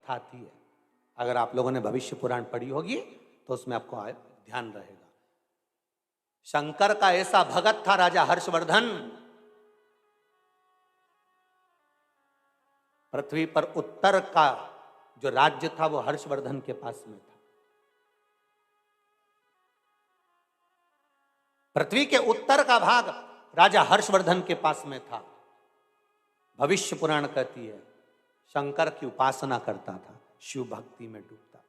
अवस्था आती है। अगर आप लोगों ने भविष्य पुराण पढ़ी होगी तो उसमें आपको ध्यान रहेगा। शंकर का ऐसा भगत था राजा हर्षवर्धन, पृथ्वी पर उत्तर का जो राज्य था वो हर्षवर्धन के पास में था। पृथ्वी के उत्तर का भाग राजा हर्षवर्धन के पास में था। भविष्य पुराण कहती है शंकर की उपासना करता था, शिव भक्ति में डूबता था।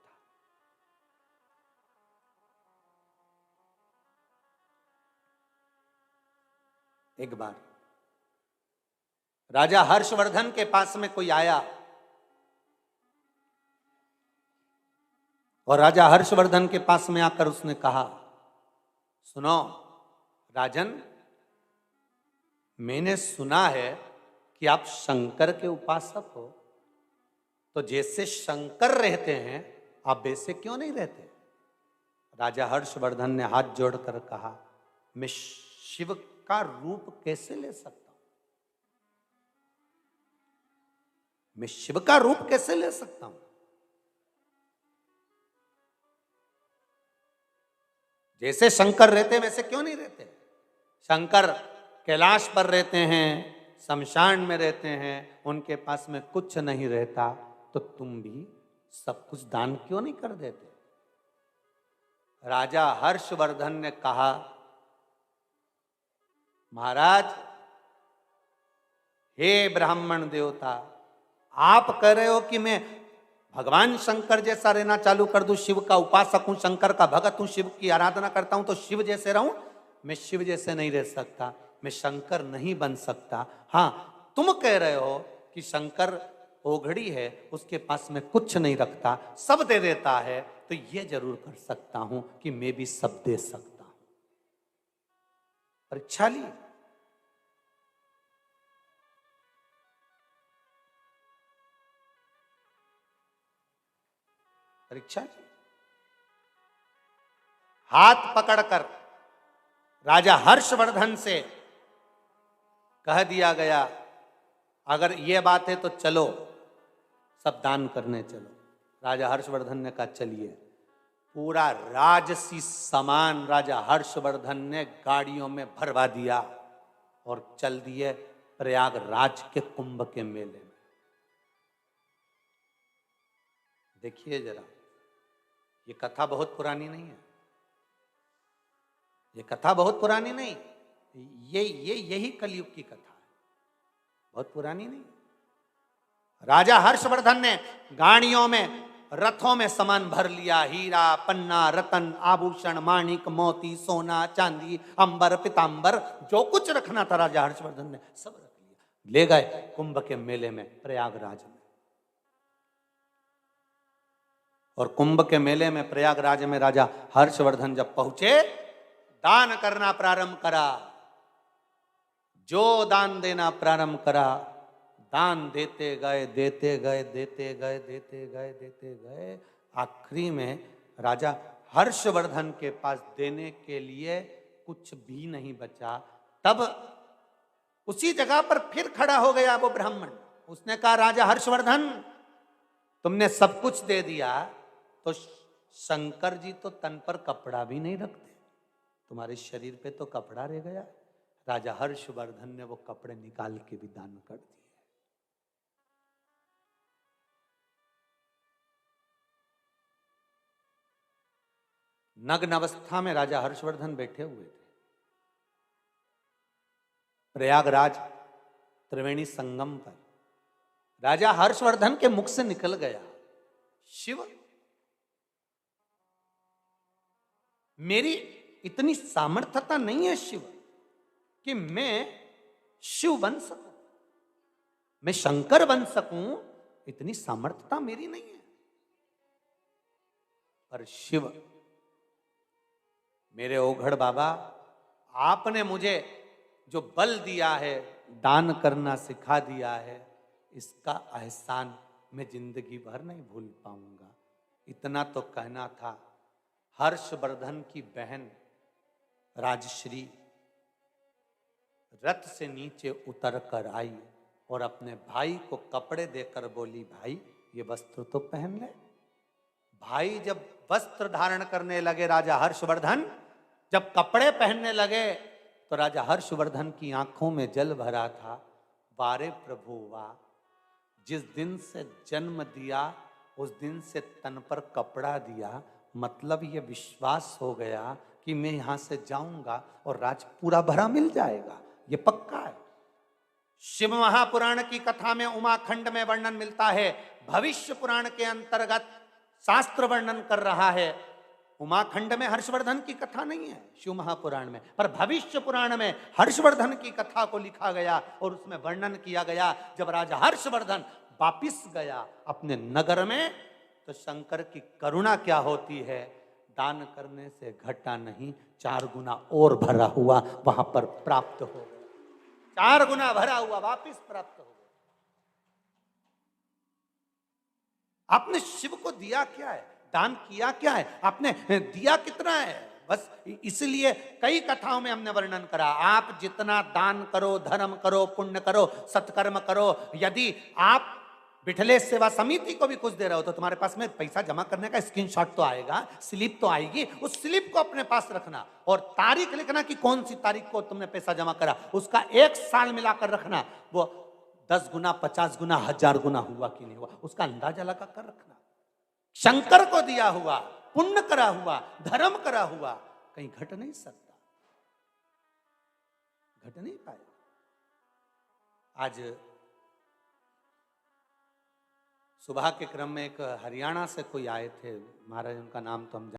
एक बार राजा हर्षवर्धन के पास में कोई आया और राजा हर्षवर्धन के पास में आकर उसने कहा, सुनो राजन, मैंने सुना है कि आप शंकर के उपासक हो, तो जैसे शंकर रहते हैं आप वैसे क्यों नहीं रहते? राजा हर्षवर्धन ने हाथ जोड़कर कहा, मैं शिव का रूप कैसे ले सकता हूं? मैं शिव का रूप कैसे ले सकता हूं? जैसे शंकर रहते वैसे क्यों नहीं रहते? शंकर कैलाश पर रहते हैं, शमशान में रहते हैं, उनके पास में कुछ नहीं रहता, तो तुम भी सब कुछ दान क्यों नहीं कर देते? राजा हर्षवर्धन ने कहा, महाराज, हे ब्राह्मण देवता, आप कह रहे हो कि मैं भगवान शंकर जैसा रहना चालू कर दूं, शिव का उपासक हूं, शंकर का भगत हूं, शिव की आराधना करता हूं तो शिव जैसे रहूं? मैं शिव जैसे नहीं रह सकता, मैं शंकर नहीं बन सकता। हां, तुम कह रहे हो कि शंकर ओघड़ी है, उसके पास में कुछ नहीं रखता, सब दे देता है, तो ये जरूर कर सकता हूं कि मैं भी सब दे सकता हूं। परीक्षा ली। परीक्षा ली। हाथ पकड़कर राजा हर्षवर्धन से कह दिया गया, अगर ये बात है तो चलो सब दान करने चलो। राजा हर्षवर्धन ने कहा चलिए। पूरा राजसी सामान राजा हर्षवर्धन ने गाड़ियों में भरवा दिया और चल दिए प्रयागराज के कुंभ के मेले में। देखिए जरा, ये कथा बहुत पुरानी नहीं है, ये कथा बहुत पुरानी नहीं, यही कलयुग की कथा है, बहुत पुरानी नहीं। राजा हर्षवर्धन ने गाड़ियों में, रथों में सामान भर लिया, हीरा पन्ना रतन आभूषण माणिक मोती सोना चांदी अंबर पीतांबर, जो कुछ रखना था राजा हर्षवर्धन ने सब रख लिया, ले गए कुंभ के मेले में प्रयागराज में। और कुंभ के मेले में प्रयागराज में राजा हर्षवर्धन जब पहुंचे, दान करना प्रारंभ करा, जो दान देना प्रारंभ करा, दान देते गए देते गए देते गए देते गए देते गए, आखिरी में राजा हर्षवर्धन के पास देने के लिए कुछ भी नहीं बचा। तब उसी जगह पर फिर खड़ा हो गया वो ब्राह्मण, उसने कहा, राजा हर्षवर्धन, तुमने सब कुछ दे दिया, तो शंकर जी तो तन पर कपड़ा भी नहीं रखते, तुम्हारे शरीर पे तो कपड़ा रह गया। राजा हर्षवर्धन ने वो कपड़े निकाल के भी दान कर दिए। नग्न अवस्था में राजा हर्षवर्धन बैठे हुए थे। प्रयागराज त्रिवेणी संगम पर राजा हर्षवर्धन के मुख से निकल गया, शिव, मेरी इतनी सामर्थ्यता नहीं है शिव कि मैं शिव बन सकूं, मैं शंकर बन सकूं, इतनी सामर्थ्यता मेरी नहीं है। पर शिव, मेरे ओघड़ बाबा, आपने मुझे जो बल दिया है, दान करना सिखा दिया है, इसका एहसान मैं जिंदगी भर नहीं भूल पाऊंगा। इतना तो कहना था। हर्षवर्धन की बहन राजश्री रथ से नीचे उतर कर आई और अपने भाई को कपड़े देकर बोली, भाई ये वस्त्र तो पहन ले। भाई जब वस्त्र धारण करने लगे राजा हर्षवर्धन, जब कपड़े पहनने लगे, तो राजा हर्षवर्धन की आंखों में जल भरा था। वारे प्रभु वाह, जिस दिन से जन्म दिया उस दिन से तन पर कपड़ा दिया, मतलब ये विश्वास हो गया कि मैं यहां से जाऊंगा और राज पूरा भरा मिल जाएगा, ये पक्का है। शिव महापुराण की कथा में उमाखंड में वर्णन मिलता है, भविष्य पुराण के अंतर्गत शास्त्र वर्णन कर रहा है। उमाखंड में हर्षवर्धन की कथा नहीं है शिव महापुराण में, पर भविष्य पुराण में हर्षवर्धन की कथा को लिखा गया और उसमें वर्णन किया गया। जब राजा हर्षवर्धन वापिस गया अपने नगर में, तो शंकर की करुणा क्या होती है, दान करने से घटा नहीं, 4 गुना और भरा हुआ वहां पर प्राप्त हो गया। 4 गुना भरा हुआ वापिस प्राप्त हो गया। आपने शिव को दिया क्या है, दान किया क्या है, आपने दिया कितना है? बस इसलिए कई कथाओं में हमने वर्णन करा, आप जितना दान करो, धर्म करो, पुण्य करो, सत्कर्म करो, यदि आप बिठलेश सेवा समिति को भी कुछ दे रहे हो तो तुम्हारे पास में पैसा जमा करने का स्क्रीनशॉट तो आएगा, स्लिप तो आएगी, उस स्लिप को अपने पास रखना और तारीख लिखना कि कौन सी तारीख को तुमने पैसा जमा करा, उसका 1 साल मिलाकर रखना, वो 10 गुना, 50 गुना, 1000 गुना हुआ कि नहीं हुआ, उसका अंदाजा लगा कर रखना। शंकर को दिया हुआ, पुण्य करा हुआ, धर्म करा हुआ कहीं घट नहीं सकता, घट नहीं पाएगा। आज सुबह के क्रम में एक हरियाणा से कोई आए थे महाराज, उनका नाम तो हम